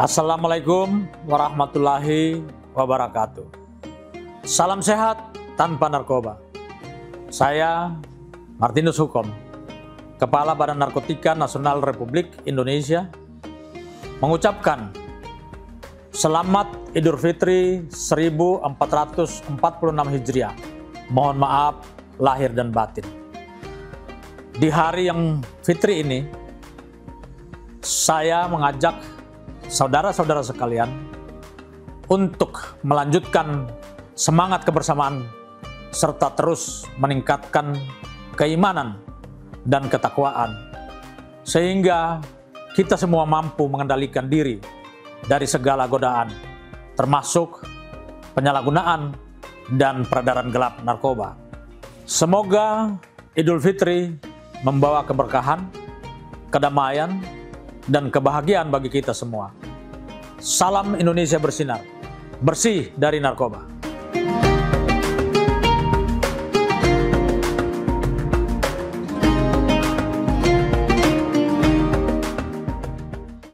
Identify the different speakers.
Speaker 1: Assalamualaikum warahmatullahi wabarakatuh. Salam sehat tanpa narkoba. Saya Martinus Hukom, Kepala Badan Narkotika Nasional Republik Indonesia, mengucapkan Selamat Idul Fitri 1446 Hijriah. Mohon maaf lahir dan batin. Di hari yang fitri ini, saya mengajak saudara-saudara sekalian untuk melanjutkan semangat kebersamaan serta terus meningkatkan keimanan dan ketakwaan sehingga kita semua mampu mengendalikan diri dari segala godaan termasuk penyalahgunaan dan peredaran gelap narkoba. Semoga Idul Fitri membawa keberkahan, kedamaian, dan kebahagiaan bagi kita semua. Salam Indonesia bersinar, bersih dari narkoba.